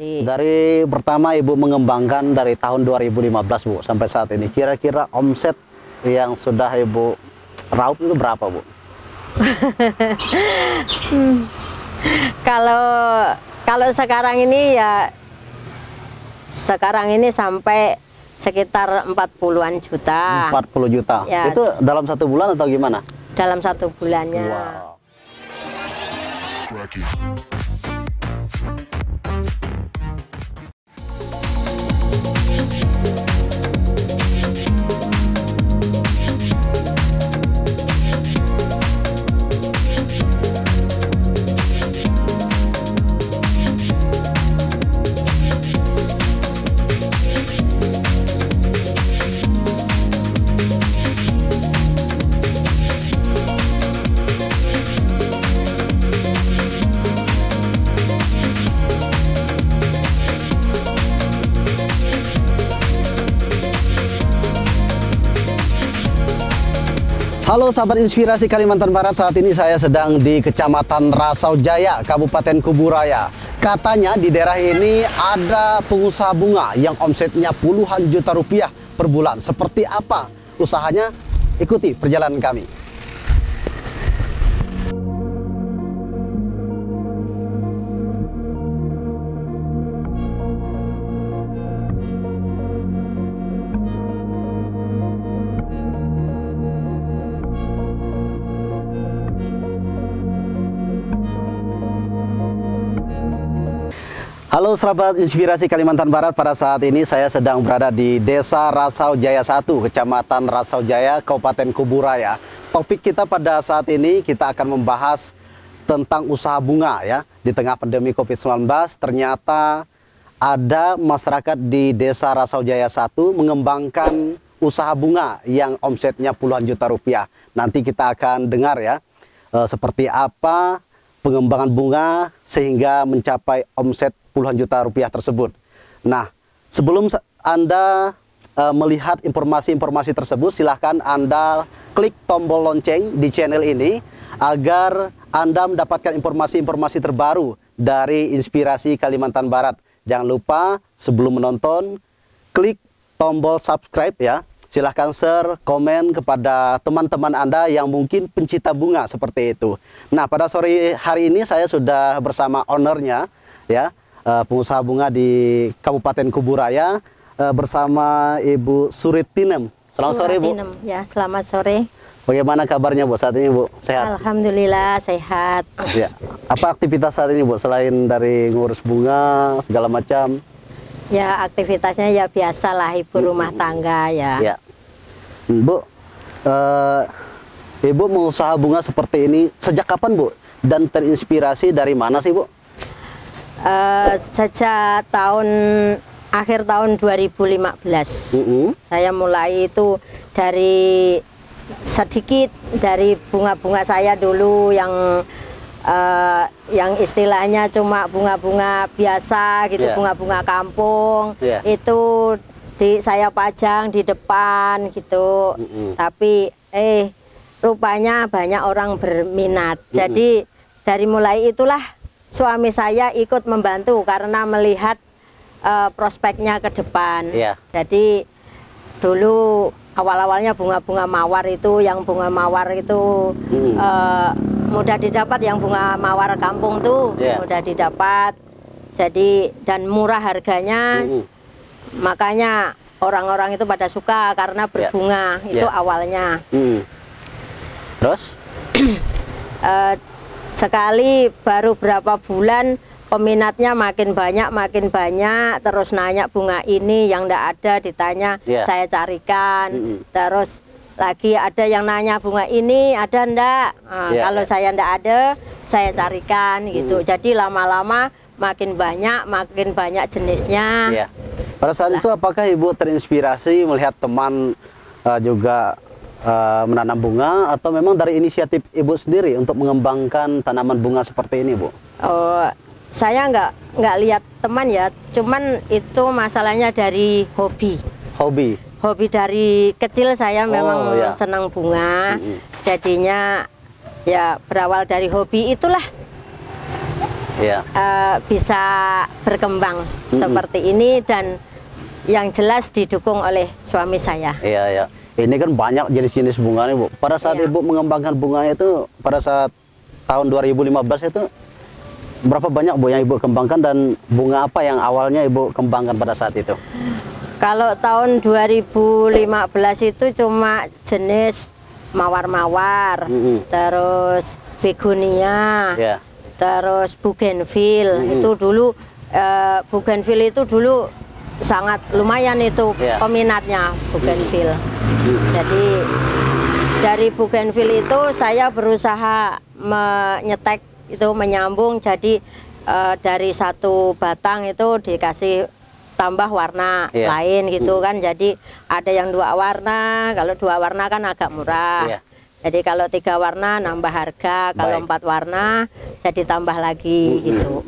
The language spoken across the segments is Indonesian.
Dari pertama Ibu mengembangkan dari tahun 2015 Bu sampai saat ini, kira-kira omset yang sudah Ibu raup itu berapa Bu? Kalau sekarang ini ya, sekarang ini sampai sekitar 40-an juta. 40 juta. Ya, itu dalam 1 bulan atau gimana? Dalam 1 bulannya. Wow. Halo sahabat Inspirasi Kalimantan Barat, saat ini saya sedang di Kecamatan Rasau Jaya, Kabupaten Kuburaya. Katanya di daerah ini ada pengusaha bunga yang omsetnya puluhan juta rupiah per bulan. Seperti apa usahanya? Ikuti perjalanan kami. Halo sahabat Inspirasi Kalimantan Barat, pada saat ini saya sedang berada di Desa Rasau Jaya 1, Kecamatan Rasau Jaya, Kabupaten Kuburaya. Topik kita pada saat ini, kita akan membahas tentang usaha bunga ya. Di tengah pandemi COVID-19, ternyata ada masyarakat di Desa Rasau Jaya 1 mengembangkan usaha bunga yang omsetnya puluhan juta rupiah. Nanti kita akan dengar ya, seperti apa pengembangan bunga sehingga mencapai omset puluhan juta rupiah tersebut. Nah, sebelum Anda melihat informasi-informasi tersebut, silahkan Anda klik tombol lonceng di channel ini agar Anda mendapatkan informasi-informasi terbaru dari Inspirasi Kalimantan Barat. Jangan lupa sebelum menonton, klik tombol subscribe ya. Silahkan share, komen kepada teman-teman Anda yang mungkin pencinta bunga seperti itu. Nah, pada sore hari ini saya sudah bersama ownernya ya, pengusaha bunga di Kabupaten Kuburaya, bersama Ibu Suritinem. Selamat sore Bu. Ya, selamat sore. Bagaimana kabarnya Bu saat ini Bu? Sehat? Alhamdulillah sehat. Ya. Apa aktivitas saat ini Bu selain dari ngurus bunga segala macam? Ya, aktivitasnya ya biasalah ibu rumah tangga ya. Ya. Bu, Ibu mengusaha bunga seperti ini sejak kapan Bu? Dan terinspirasi dari mana sih Bu? Sejak akhir tahun 2015 saya mulai itu dari sedikit dari bunga-bunga saya dulu yang istilahnya cuma bunga-bunga biasa gitu, bunga-bunga kampung. Itu saya pajang di depan gitu. Tapi rupanya banyak orang berminat. Jadi dari mulai itulah suami saya ikut membantu karena melihat prospeknya ke depan. Jadi dulu awal-awalnya bunga-bunga mawar itu, yang bunga mawar itu mudah didapat, yang bunga mawar kampung tuh mudah didapat. Jadi dan murah harganya. Makanya orang-orang itu pada suka karena berbunga. Itu awalnya. Terus? Sekali baru berapa bulan peminatnya makin banyak, terus nanya bunga ini yang enggak ada, ditanya saya carikan. Terus lagi ada yang nanya bunga ini ada enggak? Kalau saya enggak ada, saya carikan gitu. Jadi lama-lama makin banyak jenisnya. Pada saat itu apakah Ibu terinspirasi melihat teman juga menanam bunga, atau memang dari inisiatif Ibu sendiri untuk mengembangkan tanaman bunga seperti ini Bu? Saya nggak lihat teman ya, cuman itu masalahnya dari hobi. Hobi dari kecil saya memang senang bunga. Jadinya ya berawal dari hobi itulah. bisa berkembang seperti ini, dan yang jelas didukung oleh suami saya. Iya, iya. Ini kan banyak jenis-jenis bunga nih, Bu. Pada saat Ibu mengembangkan bunga itu, pada saat tahun 2015 itu, berapa banyak, Bu, yang Ibu kembangkan, dan bunga apa yang awalnya Ibu kembangkan pada saat itu? Kalau tahun 2015 itu cuma jenis mawar-mawar, terus begonia, terus bougainville. Itu dulu bougainville itu dulu sangat lumayan itu peminatnya bougainville. Jadi dari bougainville itu saya berusaha menyetek itu, menyambung, jadi dari satu batang itu dikasih tambah warna lain gitu kan. Jadi ada yang 2 warna, kalau 2 warna kan agak murah. Jadi kalau 3 warna nambah harga, kalau 4 warna jadi tambah lagi gitu.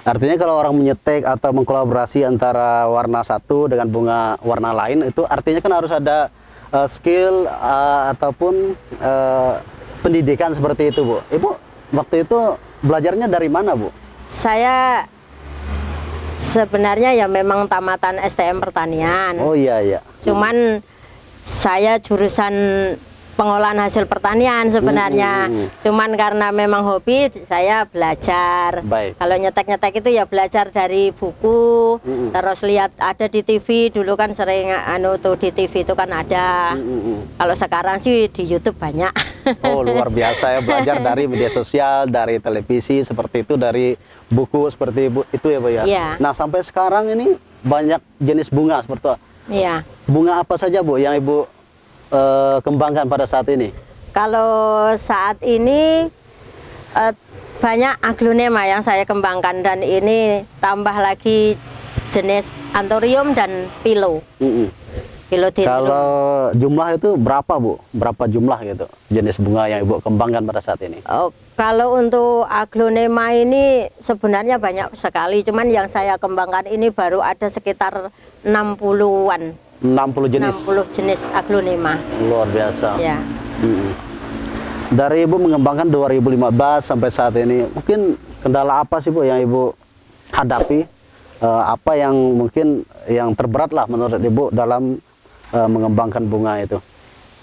Artinya kalau orang menyetek atau mengkolaborasi antara warna satu dengan bunga warna lain, itu artinya kan harus ada skill ataupun pendidikan seperti itu, Bu. Ibu waktu itu belajarnya dari mana, Bu? Saya sebenarnya ya memang tamatan STM pertanian. Oh iya, iya. Cuman saya jurusan pengolahan hasil pertanian sebenarnya. Cuman karena memang hobi, saya belajar. Kalau nyetek-nyetek itu ya belajar dari buku, terus lihat ada di TV. Dulu kan sering tuh di TV itu kan ada. Kalau sekarang sih di YouTube banyak. Oh, luar biasa ya, belajar dari media sosial, dari televisi seperti itu, dari buku seperti itu ya, Bu ya. Nah, sampai sekarang ini banyak jenis bunga seperti itu. Iya. Bunga apa saja, Bu, yang Ibu kembangkan pada saat ini? Kalau saat ini banyak aglonema yang saya kembangkan, dan ini tambah lagi jenis anthurium dan philodendron. Kalau jumlah itu berapa, Bu? Berapa jumlah gitu jenis bunga yang Ibu kembangkan pada saat ini? Oh, kalau untuk aglonema ini sebenarnya banyak sekali, cuman yang saya kembangkan ini baru ada sekitar 60-an. 60 jenis? 60 jenis aglonema. Luar biasa. Ya. Dari Ibu mengembangkan 2015 sampai saat ini, mungkin kendala apa sih, Bu, yang Ibu hadapi? Apa yang mungkin yang terberat lah menurut Ibu dalam mengembangkan bunga itu?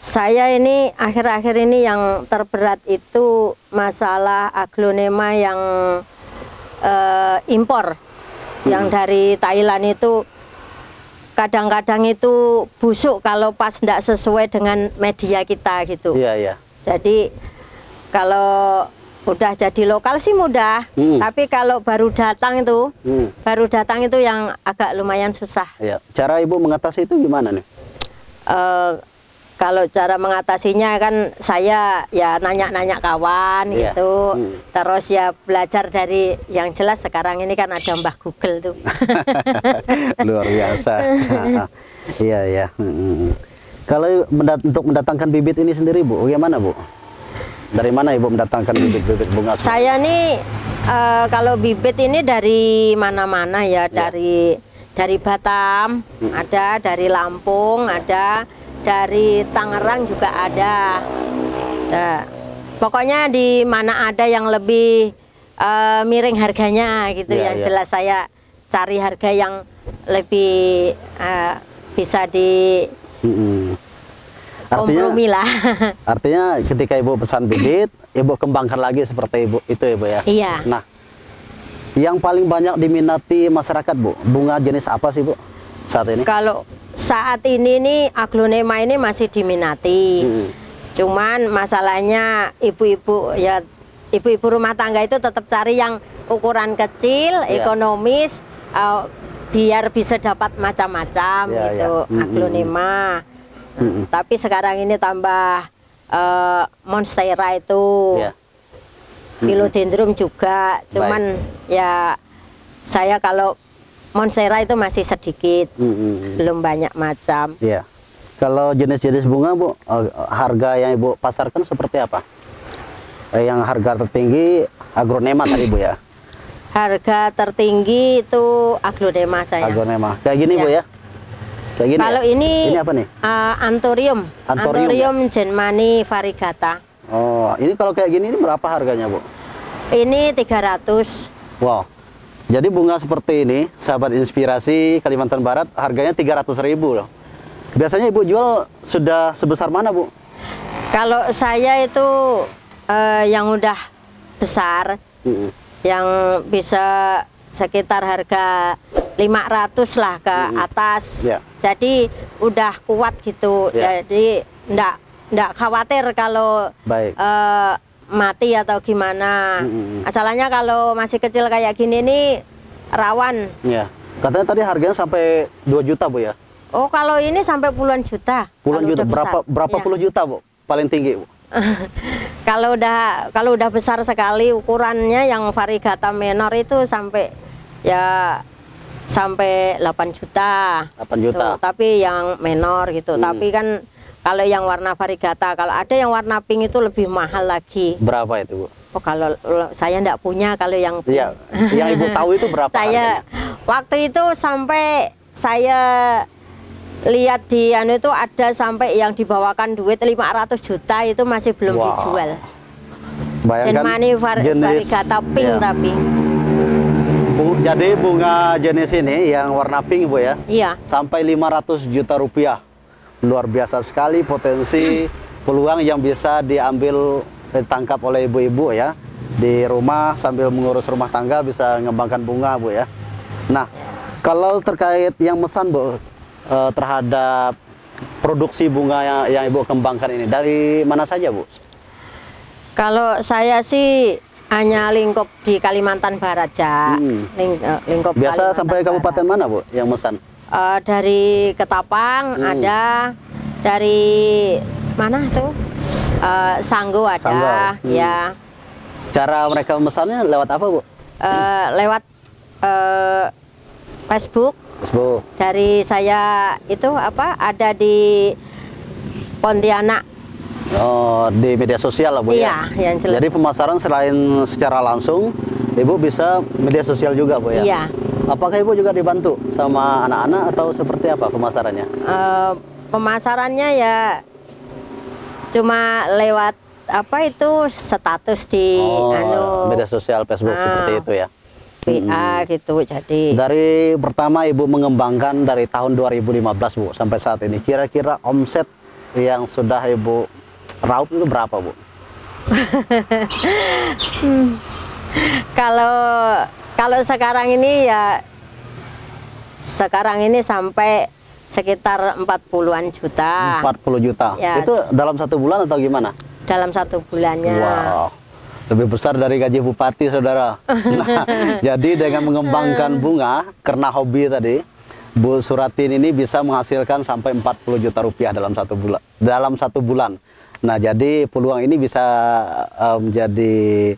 Saya ini akhir-akhir ini yang terberat itu masalah aglonema yang impor. Yang dari Thailand itu kadang-kadang itu busuk kalau pas tidak sesuai dengan media kita gitu. Iya, iya. Jadi kalau udah jadi lokal sih mudah, tapi kalau baru datang itu yang agak lumayan susah. Iya. Cara Ibu mengatasi itu gimana nih? Kalau cara mengatasinya kan saya ya nanya-nanya kawan gitu, terus ya belajar dari yang jelas sekarang ini kan ada Mbah Google tuh. Luar biasa. Iya, iya. Kalau untuk mendatangkan bibit ini sendiri, Bu, bagaimana, Bu? Dari mana Ibu mendatangkan bibit-bibit bunga? Saya nih kalau bibit ini dari mana-mana ya, dari Batam ada, dari Lampung ada, dari Tangerang juga ada. Nah, pokoknya di mana ada yang lebih miring harganya gitu, yang jelas saya cari harga yang lebih bisa di kompromi lah. Artinya ketika Ibu pesan bibit, Ibu kembangkan lagi seperti Ibu itu, Ibu ya. Iya. Nah, yang paling banyak diminati masyarakat, Bu, bunga jenis apa sih, Bu, saat ini? Kalau saat ini nih aglonema ini masih diminati. Cuman masalahnya ibu-ibu ya, ibu-ibu rumah tangga itu tetap cari yang ukuran kecil, ekonomis, biar bisa dapat macam-macam gitu, aglonema. Tapi sekarang ini tambah monstera itu, philodendron juga. Cuman ya saya kalau monstera itu masih sedikit, belum banyak macam. Iya. Kalau jenis-jenis bunga, Bu, harga yang Ibu pasarkan seperti apa? Yang harga tertinggi aglonema tadi, Bu ya? Harga tertinggi itu aglonema saya. Aglonema. Kayak gini, Bu ya? Kayak gini. Kalau ya? ini apa nih? Anthurium Genmani variegata. Oh, ini kalau kayak gini ini berapa harganya, Bu? Ini 300. Wow. Jadi bunga seperti ini, sahabat inspirasi Kalimantan Barat, harganya 300.000 loh. Biasanya Ibu jual sudah sebesar mana, Bu? Kalau saya itu yang udah besar, yang bisa sekitar harga 500 lah ke atas. Jadi udah kuat gitu. Jadi enggak khawatir kalau mati atau gimana. Asalnya kalau masih kecil kayak gini nih rawan. Ya. Katanya tadi harganya sampai 2 juta, Bu ya? Oh, kalau ini sampai puluhan juta. Puluhan juta. Berapa puluh juta, Bu? Paling tinggi, Bu? Kalau udah besar sekali ukurannya, yang variegata menor itu sampai 8 juta. 8 juta. Tuh, tapi yang menor gitu. Tapi kan kalau yang warna variegata, kalau ada yang warna pink itu lebih mahal lagi. Berapa itu, Bu? Oh, kalau saya enggak punya kalau yang pink. Iya, yang Ibu tahu itu berapa Saya harganya? waktu itu sampai saya lihat di itu ada sampai yang dibawakan duit 500 juta itu masih belum dijual. Bayangkan variegata pink tapi. Jadi bunga jenis ini yang warna pink, Bu ya? Iya. Sampai 500 juta rupiah. Luar biasa sekali potensi peluang yang bisa ditangkap oleh ibu-ibu ya. Di rumah sambil mengurus rumah tangga bisa mengembangkan bunga, Bu ya. Nah, kalau terkait yang mesan, Bu, terhadap produksi bunga yang Ibu kembangkan ini, dari mana saja, Bu? Kalau saya sih hanya lingkup di Kalimantan Barat aja. Lingkup biasa Kalimantan sampai kabupaten Barat. mana, Bu, yang mesan? Dari Ketapang ada, dari mana tuh? Sanggo ada. Sanggo. Ya. Cara mereka memesannya lewat apa, Bu? Lewat Facebook. Dari saya itu ada di Pontianak. Oh, di media sosial lah, Bu ya? Iya, yang jelas. Jadi pemasaran selain secara langsung, Ibu bisa media sosial juga, Bu ya? Iya. Apakah Ibu juga dibantu sama anak-anak atau seperti apa pemasarannya? Pemasarannya ya cuma lewat status di media sosial Facebook seperti itu ya? WA gitu. Jadi dari pertama Ibu mengembangkan dari tahun 2015, Bu, sampai saat ini, kira-kira omset yang sudah Ibu raup itu berapa, Bu? Kalau sekarang ini sampai sekitar 40-an juta. 40 juta. Ya. Itu dalam 1 bulan atau gimana? Dalam 1 bulannya. Wow. Lebih besar dari gaji bupati, saudara. Nah, jadi dengan mengembangkan bunga karena hobi tadi, Bu Suratin ini bisa menghasilkan sampai 40 juta rupiah dalam 1 bulan. Nah, jadi peluang ini bisa menjadi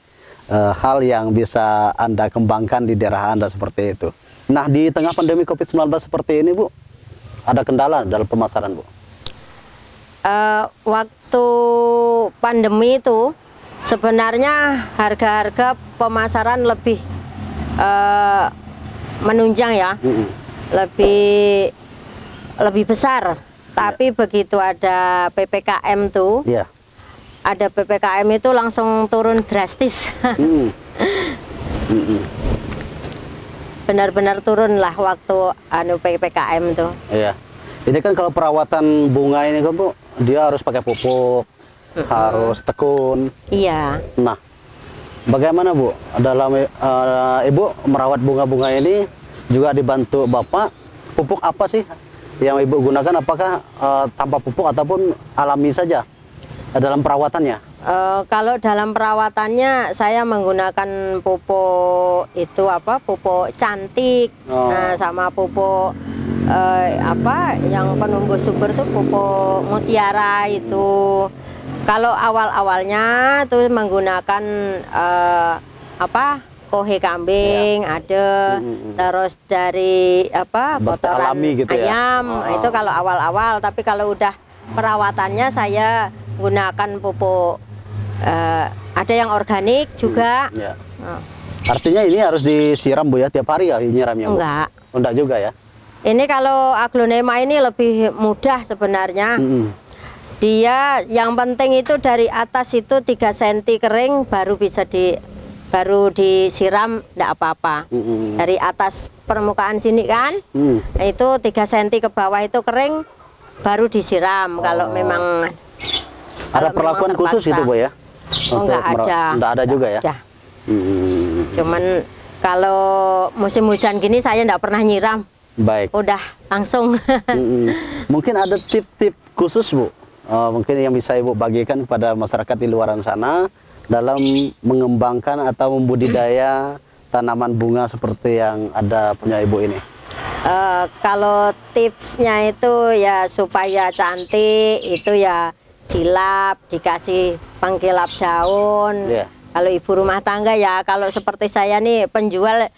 hal yang bisa Anda kembangkan di daerah Anda seperti itu. Nah, di tengah pandemi COVID-19 seperti ini, Bu, ada kendala dalam pemasaran, Bu? Waktu pandemi itu sebenarnya harga-harga pemasaran lebih menunjang ya, lebih besar. Tapi begitu ada PPKM tuh, ada PPKM itu langsung turun drastis. Benar-benar turun lah waktu PPKM tuh. Iya. Ini kan kalau perawatan bunga ini kan, Bu, dia harus pakai pupuk, harus tekun. Iya. Nah, bagaimana, Bu, dalam Ibu merawat bunga-bunga ini juga dibantu Bapak? Pupuk apa sih yang Ibu gunakan? Apakah tanpa pupuk ataupun alami saja dalam perawatannya? Kalau dalam perawatannya saya menggunakan pupuk itu pupuk cantik, sama pupuk yang penumbuh subur tuh pupuk mutiara itu. Kalau awal-awalnya tuh menggunakan kohe kambing ada, terus dari kotoran alami gitu ayam, ya? itu kalau awal-awal. Tapi kalau udah perawatannya saya gunakan pupuk ada yang organik juga. Artinya ini harus disiram, Bu ya, tiap hari ya nyiramnya, Bu? Enggak. Enggak juga ya? Ini kalau aglonema ini lebih mudah sebenarnya. Dia yang penting itu dari atas itu 3 cm kering baru bisa baru disiram, enggak apa-apa. Dari atas permukaan sini kan, itu 3 cm ke bawah itu kering, baru disiram. Kalau memang ada perlakuan khusus itu Bu ya? Oh, enggak ada. Enggak ada juga ya? Cuman kalau musim hujan gini saya enggak pernah nyiram. Baik. Udah langsung. Mungkin ada tip-tip khusus Bu, mungkin yang bisa Ibu bagikan kepada masyarakat di luaran sana dalam mengembangkan atau membudidaya tanaman bunga seperti yang ada punya Ibu ini? Kalau tipsnya itu ya supaya cantik, itu ya dilap, dikasih pengkilap daun. Kalau ibu rumah tangga ya, kalau seperti saya nih penjual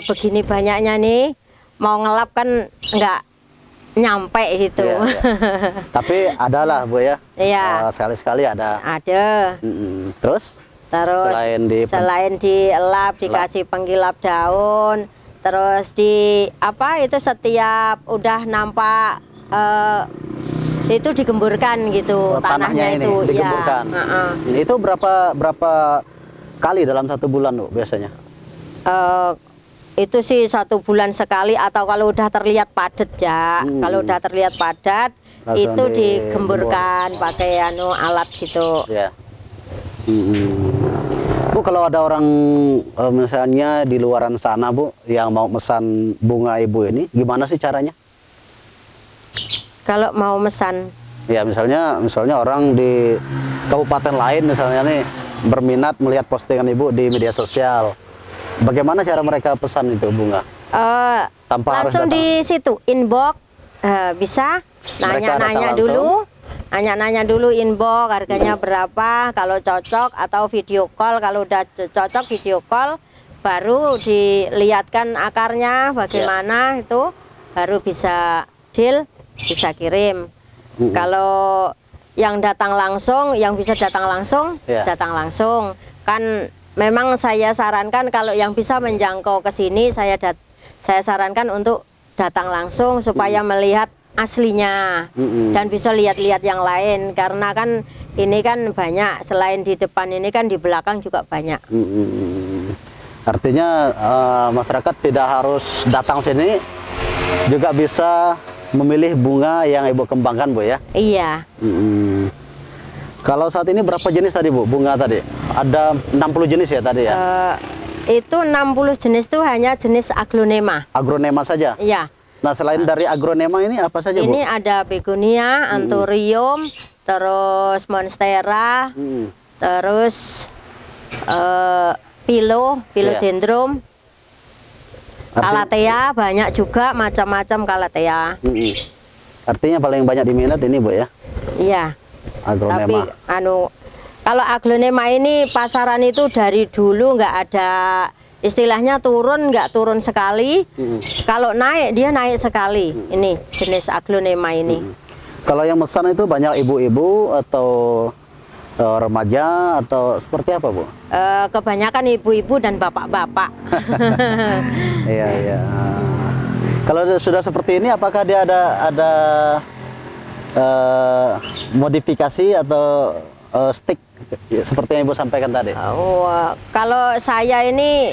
begini banyaknya nih, mau ngelap kan nggak nyampe gitu. Tapi adalah Bu ya? Iya. Sekali-sekali ada. Ada. Terus selain dielap, dikasih pengkilap daun, terus di apa itu setiap udah nampak itu digemburkan gitu, tanahnya itu digemburkan. Ya. Itu berapa kali dalam 1 bulan Bu biasanya? Itu sih 1 bulan sekali, atau kalau udah terlihat padat ya. Kalau udah terlihat padat langsung itu digemburkan pakai alat gitu. Ya. Bu, kalau ada orang misalnya di luaran sana Bu yang mau mesan bunga Ibu ini, gimana sih caranya? Kalau mau mesan? Ya misalnya orang di kabupaten lain misalnya nih berminat melihat postingan Ibu di media sosial. Bagaimana cara mereka pesan itu bunga? Tanpa langsung di situ inbox, bisa nanya-nanya dulu, inbox harganya berapa, kalau cocok, atau video call. Kalau udah cocok video call, baru dilihatkan akarnya bagaimana, itu baru bisa deal, bisa kirim. Kalau yang datang langsung, yang bisa datang langsung, datang langsung. Kan memang saya sarankan kalau yang bisa menjangkau ke sini, saya sarankan untuk datang langsung supaya melihat aslinya dan bisa lihat-lihat yang lain, karena kan ini kan banyak, selain di depan ini kan di belakang juga banyak. Artinya masyarakat tidak harus datang sini, juga bisa memilih bunga yang Ibu kembangkan Bu ya? Iya. Kalau saat ini berapa jenis tadi Bu, bunga tadi? Ada 60 jenis ya tadi ya? Itu 60 jenis itu hanya jenis aglonema. Aglonema saja? Iya. Nah selain dari aglonema ini apa saja Bu? Ini ada begonia, anthurium, terus monstera, terus philodendron, calathea, banyak juga macam-macam calathea. Artinya paling banyak diminat ini Bu ya? Iya. Aglonema. Tapi kalau aglonema ini pasaran itu dari dulu nggak ada istilahnya nggak turun sekali. Kalau naik dia naik sekali. Ini jenis aglonema ini. Kalau yang pesan itu banyak ibu-ibu atau remaja atau seperti apa Bu? Kebanyakan ibu-ibu dan bapak-bapak. Iya. Kalau sudah seperti ini, apakah dia ada modifikasi atau stick seperti yang Ibu sampaikan tadi? Kalau saya ini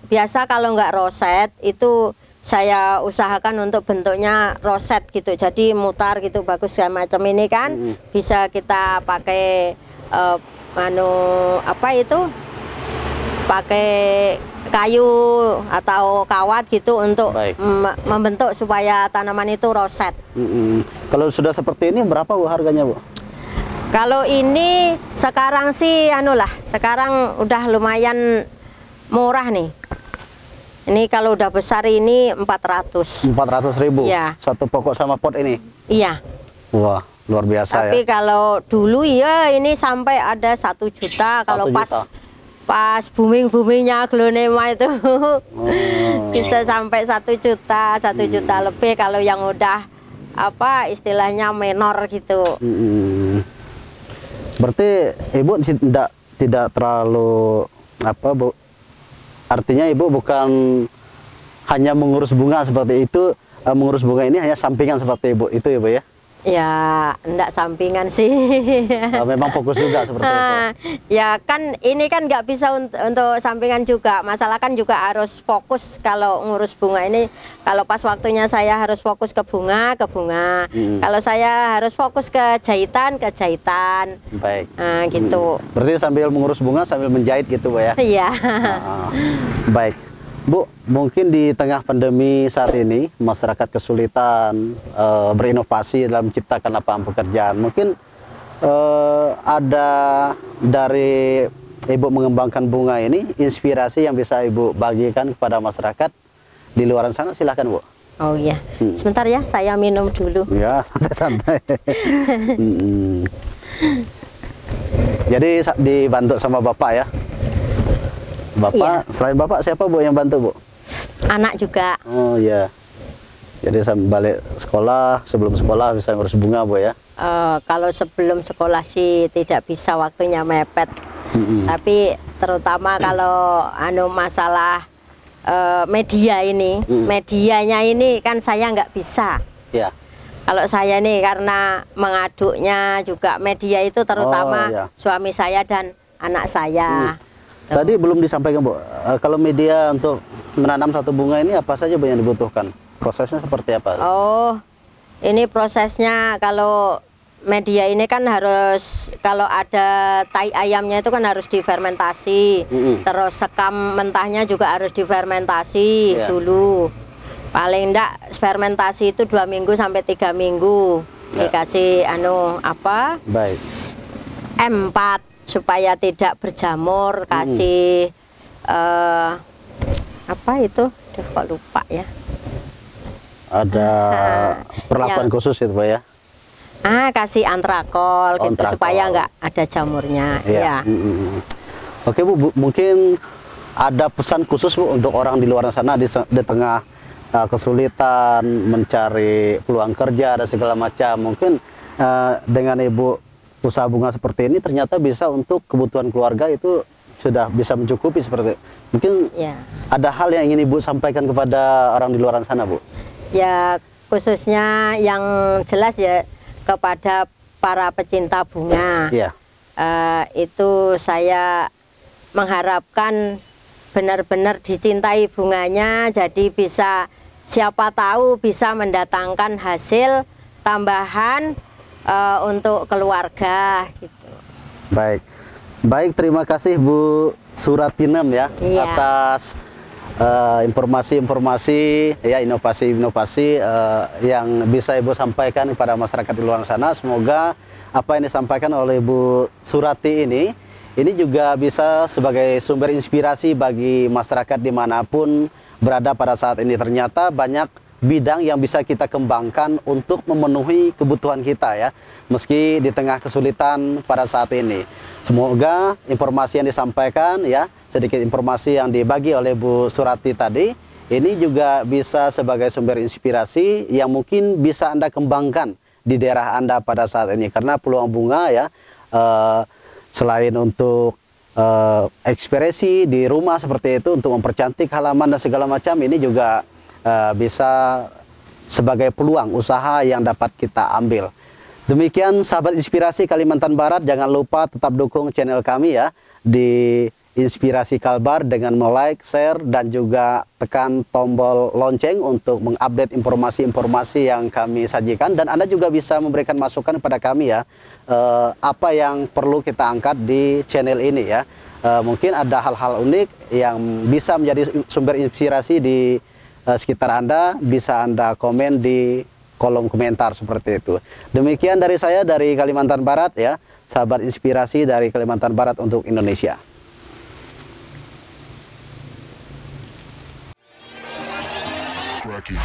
biasa kalau nggak roset itu saya usahakan untuk bentuknya roset gitu, jadi mutar gitu, bagus segala macam. Ini kan bisa kita pakai pakai kayu atau kawat gitu untuk membentuk supaya tanaman itu roset. Kalau sudah seperti ini berapa Bu harganya Bu? Kalau ini sekarang sih sekarang udah lumayan murah nih. Ini kalau udah besar ini 400. 400.000. Iya. Satu pokok sama pot ini? Iya. Wah, luar biasa. Tapi kalau dulu ya ini sampai ada 1 juta kalau pas booming-boomingnya aglonema itu. Bisa sampai 1 juta, 1 juta lebih kalau yang udah istilahnya menor gitu. Berarti Ibu tidak terlalu Bu? Artinya Ibu bukan hanya mengurus bunga seperti itu, mengurus bunga ini hanya sampingan seperti Ibu itu ya Bu ya? Ya, enggak sampingan sih. Memang fokus juga seperti itu. Ya kan ini kan nggak bisa untuk sampingan juga. Masalah kan juga harus fokus kalau ngurus bunga ini. Kalau pas waktunya saya harus fokus ke bunga, ke bunga. Kalau saya harus fokus ke jahitan, ke jahitan. Baik. Gitu. Berarti sambil mengurus bunga sambil menjahit gitu, Bu ya? Iya. Baik. Bu, mungkin di tengah pandemi saat ini masyarakat kesulitan berinovasi dalam menciptakan lapangan pekerjaan. Mungkin ada dari Ibu mengembangkan bunga ini inspirasi yang bisa Ibu bagikan kepada masyarakat di luar sana, silahkan, Bu. Oh iya, sebentar ya, saya minum dulu. Ya, santai-santai. Jadi dibantu sama Bapak ya? Bapak, selain Bapak siapa, Bu, yang bantu, Bu? Anak juga. Oh iya. Jadi sambil balik sekolah, sebelum sekolah bisa ngurus bunga, Bu ya? Kalau sebelum sekolah sih tidak bisa, waktunya mepet. Tapi terutama kalau masalah media ini, medianya ini kan saya nggak bisa. Ya. Kalau saya nih karena mengaduknya juga media itu terutama suami saya dan anak saya. Tadi belum disampaikan, Bu, kalau media untuk menanam satu bunga ini apa saja, Bu, yang dibutuhkan? Prosesnya seperti apa? Oh, ini prosesnya kalau media ini kan harus, kalau ada tai ayamnya itu kan harus difermentasi. Terus sekam mentahnya juga harus difermentasi dulu. Paling enggak fermentasi itu 2 minggu sampai 3 minggu. Dikasih Baik. M4 supaya tidak berjamur, kasih apa itu? Duh, kok lupa ya. Ada perlakuan khusus itu, Pak ya? Kasih antrakol gitu supaya nggak ada jamurnya. Ya. Oke, Bu, mungkin ada pesan khusus, Bu, untuk orang di luar sana di tengah kesulitan mencari peluang kerja dan segala macam. Mungkin dengan Ibu usaha bunga seperti ini ternyata bisa untuk kebutuhan keluarga itu sudah bisa mencukupi seperti itu. Mungkin ada hal yang ingin Ibu sampaikan kepada orang di luar sana, Bu? Ya, khususnya yang jelas ya kepada para pecinta bunga. Itu saya mengharapkan benar-benar dicintai bunganya, jadi bisa, siapa tahu bisa mendatangkan hasil tambahan untuk keluarga gitu. Baik, terima kasih Bu Suratinem ya atas informasi-informasi ya, inovasi-inovasi yang bisa Ibu sampaikan kepada masyarakat di luar sana. Semoga apa yang disampaikan oleh Bu Surati ini juga bisa sebagai sumber inspirasi bagi masyarakat dimanapun berada pada saat ini. Ternyata banyak bidang yang bisa kita kembangkan untuk memenuhi kebutuhan kita ya, meski di tengah kesulitan pada saat ini. Semoga informasi yang disampaikan ya, sedikit informasi yang dibagi oleh Bu Surati tadi, ini juga bisa sebagai sumber inspirasi yang mungkin bisa Anda kembangkan di daerah Anda pada saat ini. Karena peluang bunga ya, selain untuk ekspresi di rumah seperti itu, untuk mempercantik halaman dan segala macam, ini juga bisa sebagai peluang usaha yang dapat kita ambil. Demikian sahabat inspirasi Kalimantan Barat, jangan lupa tetap dukung channel kami ya di Inspirasi Kalbar dengan like, share, dan juga tekan tombol lonceng untuk mengupdate informasi-informasi yang kami sajikan. Dan Anda juga bisa memberikan masukan kepada kami ya, apa yang perlu kita angkat di channel ini ya. Mungkin ada hal-hal unik yang bisa menjadi sumber inspirasi di sekitar Anda, bisa Anda komen di kolom komentar seperti itu. Demikian dari saya dari Kalimantan Barat ya, sahabat inspirasi dari Kalimantan Barat untuk Indonesia. Cracky.